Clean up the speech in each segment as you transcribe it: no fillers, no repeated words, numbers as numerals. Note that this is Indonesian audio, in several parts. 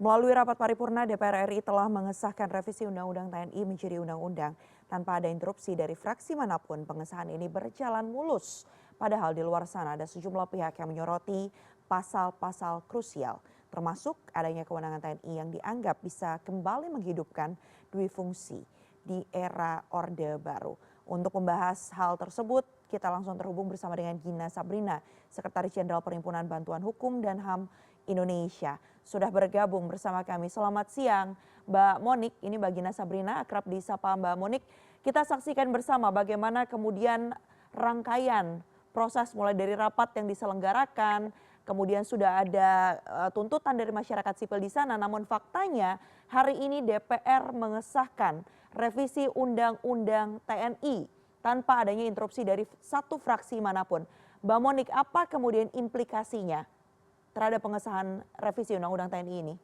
Melalui rapat paripurna, DPR RI telah mengesahkan revisi Undang-Undang TNI menjadi undang-undang. Tanpa ada interupsi dari fraksi manapun, pengesahan ini berjalan mulus. Padahal di luar sana ada sejumlah pihak yang menyoroti pasal-pasal krusial, termasuk adanya kewenangan TNI yang dianggap bisa kembali menghidupkan dui fungsi di era Orde Baru. Untuk membahas hal tersebut, kita langsung terhubung bersama dengan Gina Sabrina, Sekretaris Jenderal Perhimpunan Bantuan Hukum dan HAM Indonesia. Sudah bergabung bersama kami. Selamat siang Mbak Monik, ini Mbak Gina Sabrina, akrab disapa Mbak Monik. Kita saksikan bersama bagaimana kemudian rangkaian proses mulai dari rapat yang diselenggarakan, kemudian sudah ada tuntutan dari masyarakat sipil di sana, namun faktanya hari ini DPR mengesahkan revisi Undang-Undang TNI tanpa adanya interupsi dari satu fraksi manapun. Mbak Monik, apa kemudian implikasinya terhadap pengesahan revisi Undang-Undang TNI ini?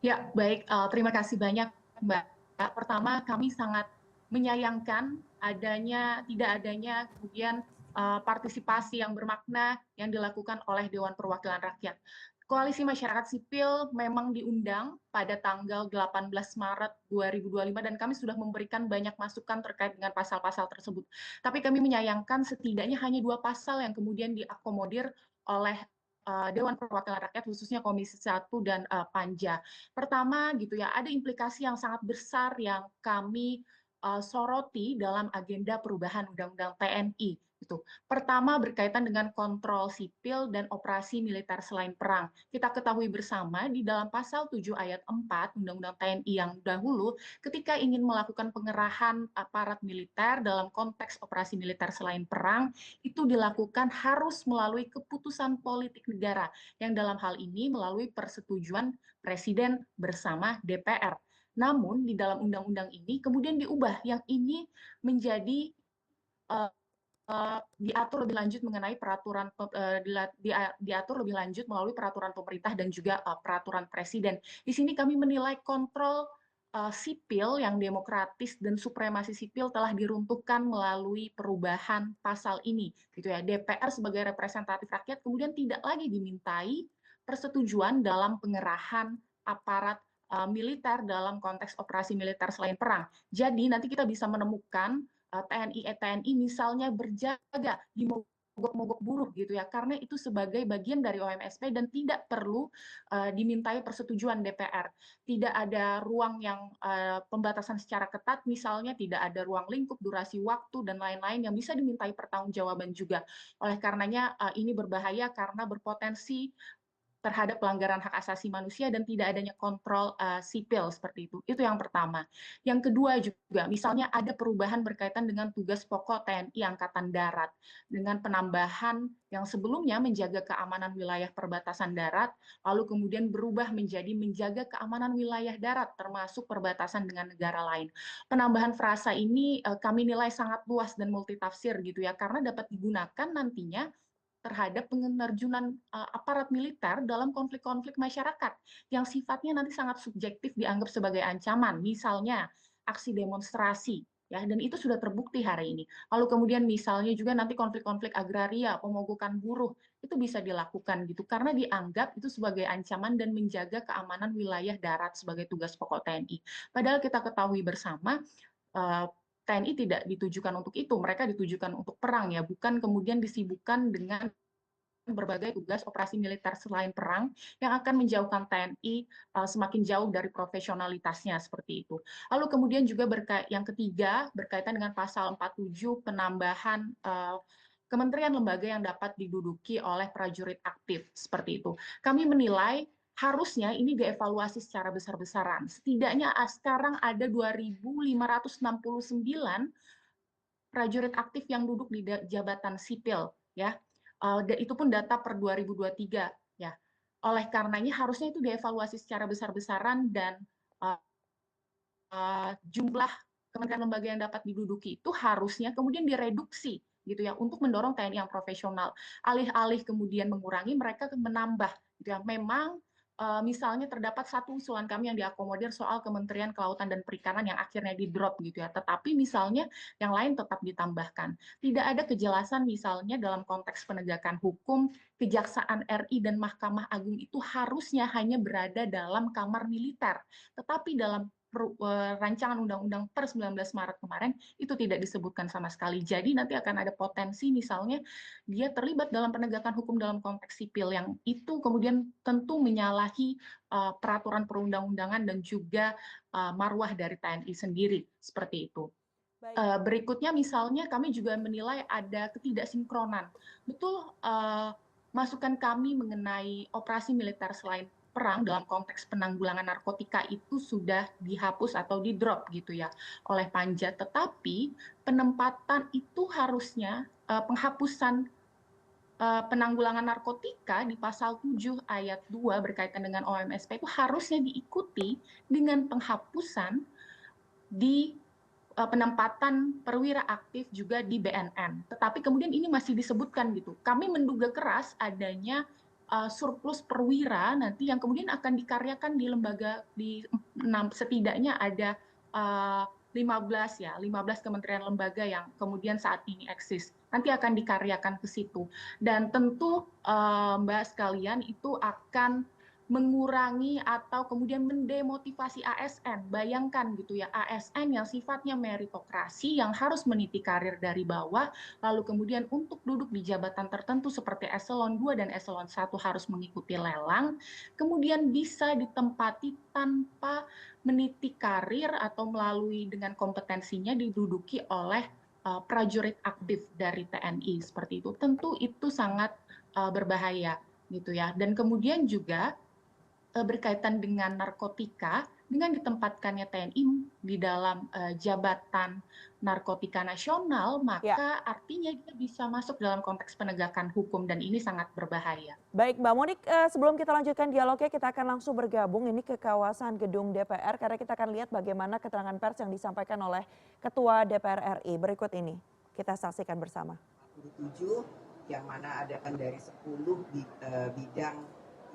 Ya, baik. Terima kasih banyak, Mbak. Pertama, kami sangat menyayangkan tidak adanya kemudian partisipasi yang bermakna yang dilakukan oleh Dewan Perwakilan Rakyat. Koalisi Masyarakat Sipil memang diundang pada tanggal 18 Maret 2025 dan kami sudah memberikan banyak masukan terkait dengan pasal-pasal tersebut. Tapi kami menyayangkan setidaknya hanya 2 pasal yang kemudian diakomodir oleh Dewan Perwakilan Rakyat, khususnya Komisi 1 dan Panja. Pertama gitu ya, ada implikasi yang sangat besar yang kami soroti dalam agenda perubahan Undang-Undang TNI. Gitu. Pertama berkaitan dengan kontrol sipil dan operasi militer selain perang. Kita ketahui bersama di dalam pasal 7 ayat 4 Undang-Undang TNI yang dahulu, ketika ingin melakukan pengerahan aparat militer dalam konteks operasi militer selain perang, itu dilakukan harus melalui keputusan politik negara, yang dalam hal ini melalui persetujuan Presiden bersama DPR. Namun di dalam undang-undang ini kemudian diubah, yang ini menjadi diatur lebih lanjut mengenai peraturan diatur lebih lanjut melalui peraturan pemerintah dan juga peraturan presiden. Di sini kami menilai kontrol sipil yang demokratis dan supremasi sipil telah diruntuhkan melalui perubahan pasal ini, gitu ya. DPR sebagai representatif rakyat kemudian tidak lagi dimintai persetujuan dalam pengerahan aparat militer dalam konteks operasi militer selain perang. Jadi nanti kita bisa menemukan TNI misalnya berjaga di mogok-mogok buruh gitu ya, karena itu sebagai bagian dari OMSP dan tidak perlu dimintai persetujuan DPR. Tidak ada ruang yang pembatasan secara ketat, misalnya tidak ada ruang lingkup, durasi waktu dan lain-lain yang bisa dimintai pertanggungjawaban juga. Oleh karenanya ini berbahaya karena berpotensi terhadap pelanggaran hak asasi manusia dan tidak adanya kontrol sipil seperti itu. Itu yang pertama. Yang kedua juga, misalnya ada perubahan berkaitan dengan tugas pokok TNI Angkatan Darat dengan penambahan yang sebelumnya menjaga keamanan wilayah perbatasan darat, lalu kemudian berubah menjadi menjaga keamanan wilayah darat termasuk perbatasan dengan negara lain. Penambahan frasa ini kami nilai sangat luas dan multitafsir gitu ya, karena dapat digunakan nantinya terhadap penerjunan aparat militer dalam konflik-konflik masyarakat yang sifatnya nanti sangat subjektif dianggap sebagai ancaman, misalnya aksi demonstrasi, ya, dan itu sudah terbukti hari ini. Lalu kemudian misalnya juga nanti konflik-konflik agraria, pemogokan buruh, itu bisa dilakukan gitu karena dianggap itu sebagai ancaman dan menjaga keamanan wilayah darat sebagai tugas pokok TNI. Padahal kita ketahui bersama TNI tidak ditujukan untuk itu, mereka ditujukan untuk perang ya, bukan kemudian disibukkan dengan berbagai tugas operasi militer selain perang yang akan menjauhkan TNI semakin jauh dari profesionalitasnya seperti itu. Lalu kemudian juga yang ketiga berkaitan dengan pasal 47 penambahan kementerian lembaga yang dapat diduduki oleh prajurit aktif seperti itu. Kami menilai harusnya ini dievaluasi secara besar-besaran. Setidaknya sekarang ada 2.569 prajurit aktif yang duduk di jabatan sipil, ya. Itu pun data per 2023, ya. Oleh karenanya harusnya itu dievaluasi secara besar-besaran dan jumlah kementerian lembaga yang dapat diduduki itu harusnya kemudian direduksi gitu ya untuk mendorong TNI yang profesional. Alih-alih kemudian mengurangi, mereka menambah gitu ya. Memang misalnya terdapat satu usulan kami yang diakomodir soal Kementerian Kelautan dan Perikanan yang akhirnya di-drop gitu ya, tetapi misalnya yang lain tetap ditambahkan. Tidak ada kejelasan misalnya dalam konteks penegakan hukum, Kejaksaan RI dan Mahkamah Agung itu harusnya hanya berada dalam kamar militer, tetapi dalam rancangan undang-undang per 19 Maret kemarin itu tidak disebutkan sama sekali. Jadi nanti akan ada potensi misalnya dia terlibat dalam penegakan hukum dalam konteks sipil yang itu kemudian tentu menyalahi peraturan perundang-undangan dan juga marwah dari TNI sendiri seperti itu. Baik. Berikutnya misalnya kami juga menilai ada ketidaksinkronan. Betul, masukan kami mengenai operasi militer selain perang dalam konteks penanggulangan narkotika itu sudah dihapus atau di-drop gitu ya oleh Panja. Tetapi penempatan itu harusnya penghapusan penanggulangan narkotika di pasal 7 ayat 2 berkaitan dengan OMSP itu harusnya diikuti dengan penghapusan di penempatan perwira aktif juga di BNN. Tetapi kemudian ini masih disebutkan gitu. Kami menduga keras adanya surplus perwira nanti yang kemudian akan dikaryakan di lembaga di setidaknya ada 15 kementerian lembaga yang kemudian saat ini eksis. Nanti akan dikaryakan ke situ. Dan tentu Mbak sekalian itu akan mengurangi atau kemudian mendemotivasi ASN. Bayangkan gitu ya, ASN yang sifatnya meritokrasi yang harus meniti karir dari bawah, lalu kemudian untuk duduk di jabatan tertentu seperti eselon 2 dan eselon 1 harus mengikuti lelang, kemudian bisa ditempati tanpa meniti karir atau melalui dengan kompetensinya diduduki oleh prajurit aktif dari TNI seperti itu. Tentu itu sangat berbahaya gitu ya. Dan kemudian juga berkaitan dengan narkotika, dengan ditempatkannya TNI di dalam jabatan narkotika nasional, Ya. maka artinya dia bisa masuk dalam konteks penegakan hukum dan ini sangat berbahaya. Baik Mbak Monik, sebelum kita lanjutkan dialognya kita akan langsung bergabung ini ke kawasan gedung DPR karena kita akan lihat bagaimana keterangan pers yang disampaikan oleh Ketua DPR RI. Berikut ini kita saksikan bersama. 47 yang mana ada dari 10 bidang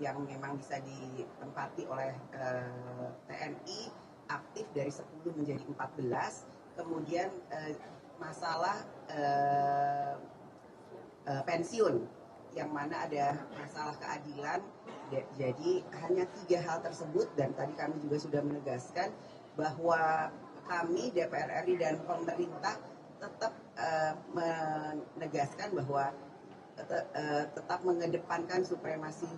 yang memang bisa ditempati oleh TNI aktif dari 10 menjadi 14. Kemudian masalah pensiun yang mana ada masalah keadilan. Jadi hanya 3 hal tersebut dan tadi kami juga sudah menegaskan bahwa kami DPR RI dan pemerintah tetap menegaskan bahwa tetap mengedepankan supremasi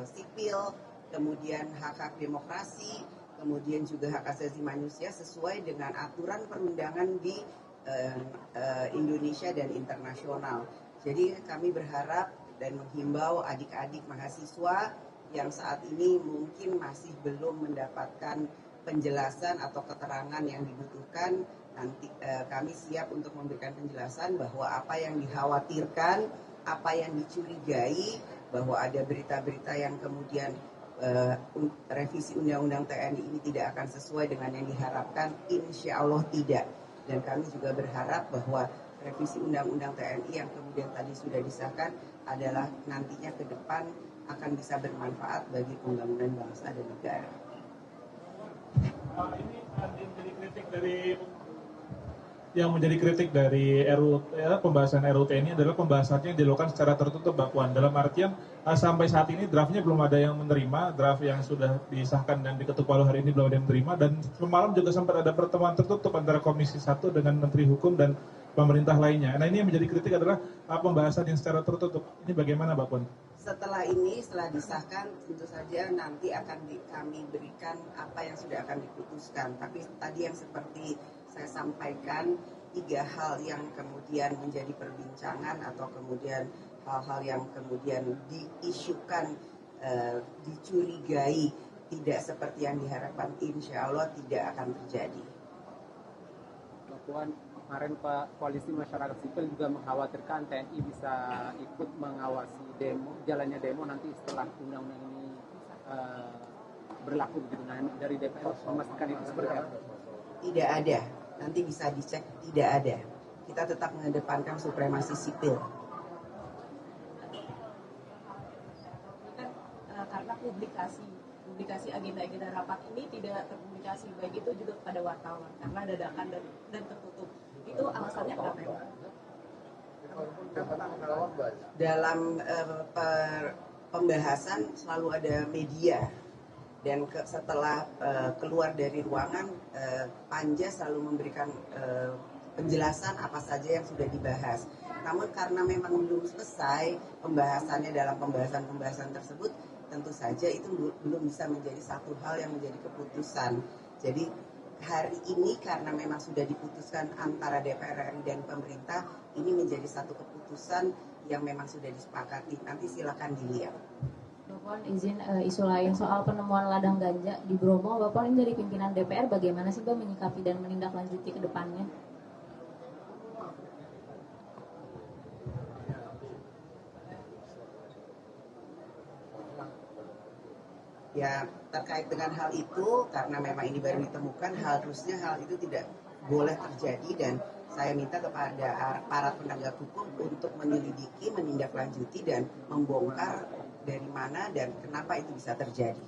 sipil, kemudian hak-hak demokrasi, kemudian juga hak asasi manusia sesuai dengan aturan perundangan di Indonesia dan internasional. Jadi kami berharap dan menghimbau adik-adik mahasiswa yang saat ini mungkin masih belum mendapatkan penjelasan atau keterangan yang dibutuhkan, nanti kami siap untuk memberikan penjelasan bahwa apa yang dikhawatirkan, apa yang dicurigai bahwa ada berita-berita yang kemudian revisi Undang-Undang TNI ini tidak akan sesuai dengan yang diharapkan, insya Allah tidak. Dan kami juga berharap bahwa revisi Undang-Undang TNI yang kemudian tadi sudah disahkan adalah nantinya ke depan akan bisa bermanfaat bagi pembangunan bangsa dan negara. Ini menjadi kritik dari pembahasan RUU TNI adalah pembahasannya yang dilakukan secara tertutup, Mbak Puan. Dalam artian sampai saat ini draftnya belum ada yang menerima, draft yang sudah disahkan dan diketuk palu hari ini belum ada yang menerima, dan semalam juga sempat ada pertemuan tertutup antara Komisi 1 dengan Menteri Hukum dan pemerintah lainnya. Nah ini yang menjadi kritik adalah pembahasan yang secara tertutup. Ini bagaimana, Mbak Puan? Setelah disahkan, tentu saja nanti akan kami berikan apa yang sudah akan diputuskan. Tapi tadi yang seperti saya sampaikan, 3 hal yang kemudian menjadi perbincangan atau kemudian hal-hal yang kemudian diisukan, dicurigai tidak seperti yang diharapkan, insya Allah tidak akan terjadi. Mbak Puan, kemarin Pak Koalisi Masyarakat Sipil juga mengkhawatirkan TNI bisa ikut mengawasi jalannya demo nanti setelah undang-undang ini berlaku begitu. Nah, dari DPR memastikan itu seperti apa? Tidak ada. Nanti bisa dicek, tidak ada. Kita tetap mengedepankan supremasi sipil. Karena publik publikasi agenda-agenda rapat ini tidak terpublikasi, baik itu juga kepada wartawan karena dadakan dan tertutup. Itu alasannya kenapa ya? Dalam pembahasan selalu ada media dan setelah keluar dari ruangan Panja selalu memberikan penjelasan apa saja yang sudah dibahas. Namun karena memang belum selesai pembahasannya dalam pembahasan tersebut, tentu saja itu belum bisa menjadi satu hal yang menjadi keputusan. Jadi hari ini karena memang sudah diputuskan antara DPR RI dan pemerintah, ini menjadi satu keputusan yang memang sudah disepakati. Nanti silakan dilihat. Bapak izin isu lain soal penemuan ladang ganja di Bromo. Bapak ini dari pimpinan DPR, bagaimana sih Bapak menyikapi dan menindaklanjuti ke depannya? Ya, terkait dengan hal itu, karena memang ini baru ditemukan, harusnya hal itu tidak boleh terjadi dan saya minta kepada para penegak hukum untuk menyelidiki, menindaklanjuti dan membongkar dari mana dan kenapa itu bisa terjadi.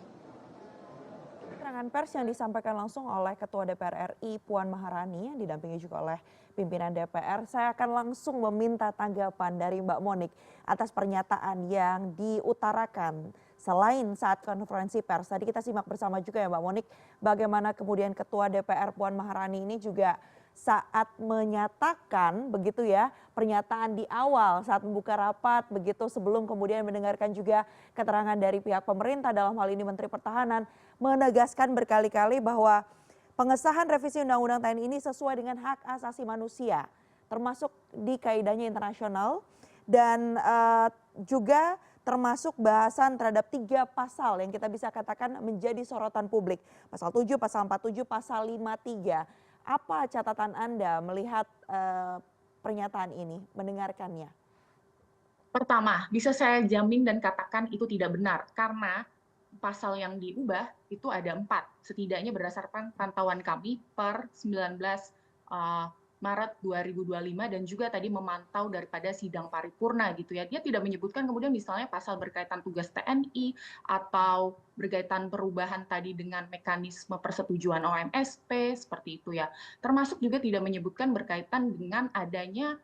Keterangan pers yang disampaikan langsung oleh Ketua DPR RI Puan Maharani yang didampingi juga oleh pimpinan DPR, saya akan langsung meminta tanggapan dari Mbak Monik atas pernyataan yang diutarakan. Selain saat konferensi pers, tadi kita simak bersama juga ya Mbak Monik, bagaimana kemudian Ketua DPR Puan Maharani ini juga saat menyatakan begitu ya, pernyataan di awal saat membuka rapat begitu sebelum kemudian mendengarkan juga keterangan dari pihak pemerintah dalam hal ini Menteri Pertahanan menegaskan berkali-kali bahwa pengesahan revisi Undang-Undang TNI ini sesuai dengan hak asasi manusia termasuk di kaidahnya internasional dan juga termasuk bahasan terhadap 3 pasal yang kita bisa katakan menjadi sorotan publik. Pasal 7, pasal 47, pasal 53. Apa catatan Anda melihat pernyataan ini, mendengarkannya? Pertama, bisa saya jamin dan katakan itu tidak benar karena pasal yang diubah itu ada 4, setidaknya berdasarkan pantauan kami per 19 Maret 2025 dan juga tadi memantau daripada sidang paripurna gitu ya. Dia tidak menyebutkan kemudian misalnya pasal berkaitan tugas TNI atau berkaitan perubahan tadi dengan mekanisme persetujuan OMSP seperti itu ya. Termasuk juga tidak menyebutkan berkaitan dengan adanya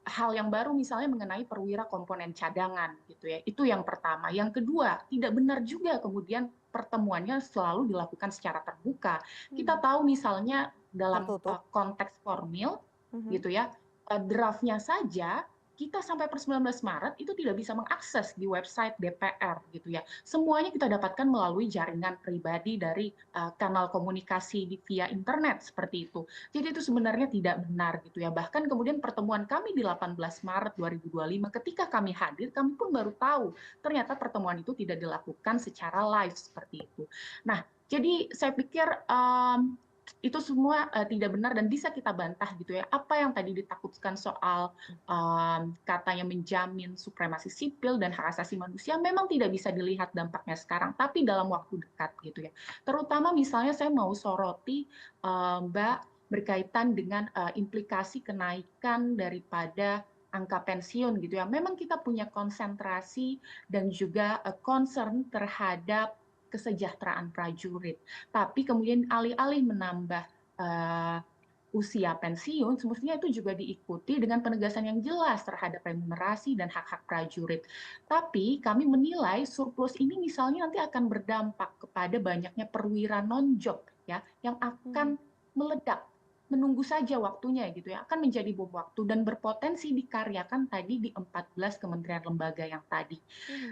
hal yang baru misalnya mengenai perwira komponen cadangan gitu ya. Itu yang pertama. Yang kedua, tidak benar juga kemudian pertemuannya selalu dilakukan secara terbuka. Kita tahu misalnya dalam konteks formil gitu ya, draftnya saja kita sampai per 19 Maret itu tidak bisa mengakses di website DPR gitu ya. Semuanya kita dapatkan melalui jaringan pribadi dari kanal komunikasi via internet seperti itu. Jadi itu sebenarnya tidak benar gitu ya. Bahkan kemudian pertemuan kami di 18 Maret 2025 ketika kami hadir, kami pun baru tahu ternyata pertemuan itu tidak dilakukan secara live seperti itu. Nah, jadi saya pikir itu semua tidak benar dan bisa kita bantah gitu ya. Apa yang tadi ditakutkan soal katanya menjamin supremasi sipil dan hak asasi manusia memang tidak bisa dilihat dampaknya sekarang, tapi dalam waktu dekat gitu ya. Terutama misalnya saya mau soroti Mbak berkaitan dengan implikasi kenaikan daripada angka pensiun gitu ya. Memang kita punya konsentrasi dan juga concern terhadap kesejahteraan prajurit. Tapi kemudian alih-alih menambah usia pensiun, semestinya itu juga diikuti dengan penegasan yang jelas terhadap remunerasi dan hak-hak prajurit. Tapi kami menilai surplus ini misalnya nanti akan berdampak kepada banyaknya perwira non-job ya, yang akan meledak. Menunggu saja waktunya gitu ya, akan menjadi bom waktu dan berpotensi dikaryakan tadi di 14 kementerian lembaga yang tadi.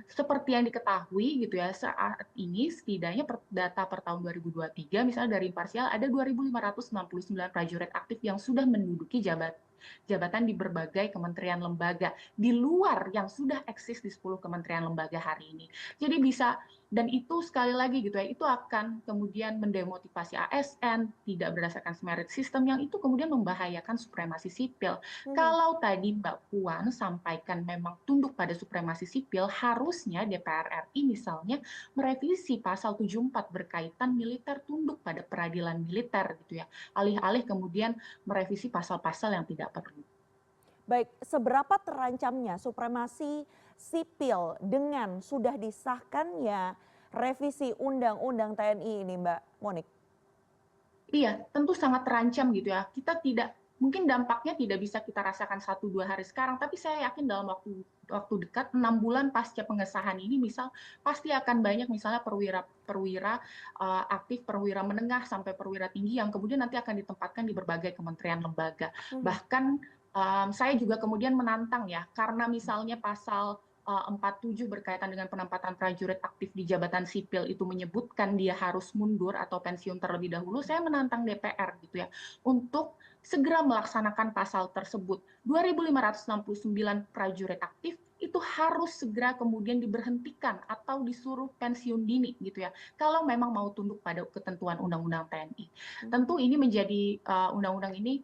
Seperti yang diketahui gitu ya, saat ini setidaknya data per tahun 2023 misalnya dari Imparsial ada 2.569 prajurit aktif yang sudah menduduki jabatan di berbagai kementerian lembaga di luar yang sudah eksis di 10 kementerian lembaga hari ini. Jadi bisa, dan itu sekali lagi gitu ya, itu akan kemudian mendemotivasi ASN, tidak berdasarkan merit system yang itu kemudian membahayakan supremasi sipil. Kalau tadi Mbak Puan sampaikan memang tunduk pada supremasi sipil, harusnya DPR RI misalnya merevisi pasal 74 berkaitan militer tunduk pada peradilan militer gitu ya. Alih-alih kemudian merevisi pasal-pasal yang tidak perlu. Baik, seberapa terancamnya supremasi sipil dengan sudah disahkannya revisi Undang-Undang TNI ini, Mbak Monik? Iya, tentu sangat terancam gitu ya. Kita tidak mungkin dampaknya tidak bisa kita rasakan 1-2 hari sekarang, tapi saya yakin dalam waktu dekat 6 bulan pasca pengesahan ini misal pasti akan banyak misalnya perwira aktif, perwira menengah sampai perwira tinggi yang kemudian nanti akan ditempatkan di berbagai kementerian lembaga. Bahkan saya juga kemudian menantang ya, karena misalnya pasal 47 berkaitan dengan penempatan prajurit aktif di jabatan sipil itu menyebutkan dia harus mundur atau pensiun terlebih dahulu, saya menantang DPR gitu ya untuk segera melaksanakan pasal tersebut. 2.569 prajurit aktif itu harus segera kemudian diberhentikan atau disuruh pensiun dini gitu ya. Kalau memang mau tunduk pada ketentuan Undang-Undang TNI. Tentu ini menjadi undang-undang ini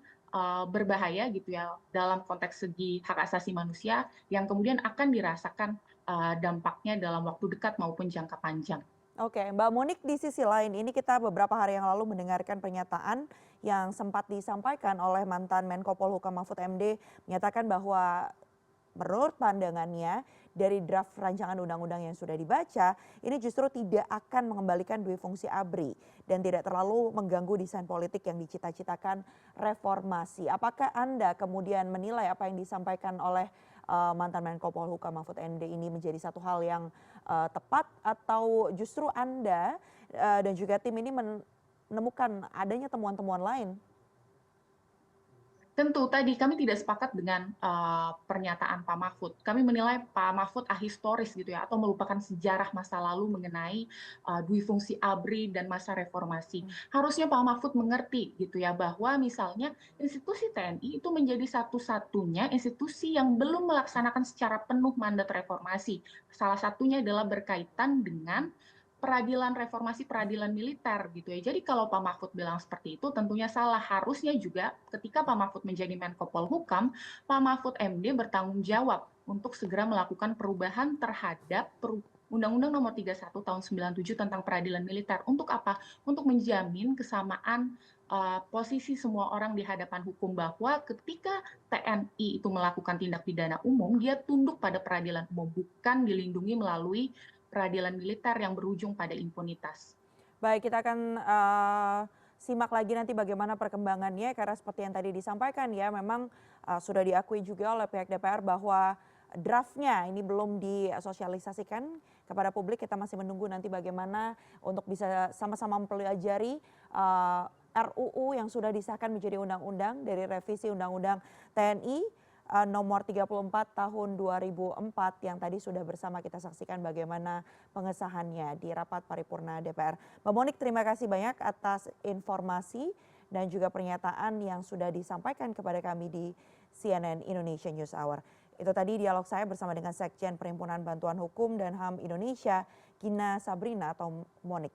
berbahaya gitu ya dalam konteks segi hak asasi manusia yang kemudian akan dirasakan dampaknya dalam waktu dekat maupun jangka panjang. Oke, Mbak Monik, di sisi lain ini kita beberapa hari yang lalu mendengarkan pernyataan yang sempat disampaikan oleh mantan Menko Polhukam Mahfud MD menyatakan bahwa menurut pandangannya dari draft rancangan undang-undang yang sudah dibaca ini justru tidak akan mengembalikan dui fungsi ABRI dan tidak terlalu mengganggu desain politik yang dicita-citakan reformasi. Apakah Anda kemudian menilai apa yang disampaikan oleh mantan Menko Polhukam Mahfud MD ini menjadi satu hal yang tepat atau justru Anda dan juga tim ini menemukan adanya temuan-temuan lain? Tentu tadi kami tidak sepakat dengan pernyataan Pak Mahfud. Kami menilai Pak Mahfud ahistoris gitu ya, atau melupakan sejarah masa lalu mengenai dui fungsi ABRI dan masa reformasi. Harusnya Pak Mahfud mengerti gitu ya bahwa misalnya institusi TNI itu menjadi satu-satunya institusi yang belum melaksanakan secara penuh mandat reformasi. Salah satunya adalah berkaitan dengan peradilan reformasi peradilan militer gitu ya. Jadi kalau Pak Mahfud bilang seperti itu tentunya salah. Harusnya juga ketika Pak Mahfud menjadi Menko Polhukam, Pak Mahfud MD bertanggung jawab untuk segera melakukan perubahan terhadap Undang-Undang Nomor 31 Tahun 97 tentang peradilan militer. Untuk apa? Untuk menjamin kesamaan posisi semua orang di hadapan hukum bahwa ketika TNI itu melakukan tindak pidana umum, dia tunduk pada peradilan umum, bukan dilindungi melalui peradilan militer yang berujung pada impunitas. Baik, kita akan simak lagi nanti bagaimana perkembangannya karena seperti yang tadi disampaikan ya memang sudah diakui juga oleh pihak DPR bahwa draftnya ini belum disosialisasikan kepada publik. Kita masih menunggu nanti bagaimana untuk bisa sama-sama mempelajari RUU yang sudah disahkan menjadi undang-undang dari revisi Undang-Undang TNI nomor 34 tahun 2004 yang tadi sudah bersama kita saksikan bagaimana pengesahannya di rapat paripurna DPR. Mbak Monik, terima kasih banyak atas informasi dan juga pernyataan yang sudah disampaikan kepada kami di CNN Indonesia News Hour. Itu tadi dialog saya bersama dengan Sekjen Perhimpunan Bantuan Hukum dan HAM Indonesia, Gina Sabrina atau Monik.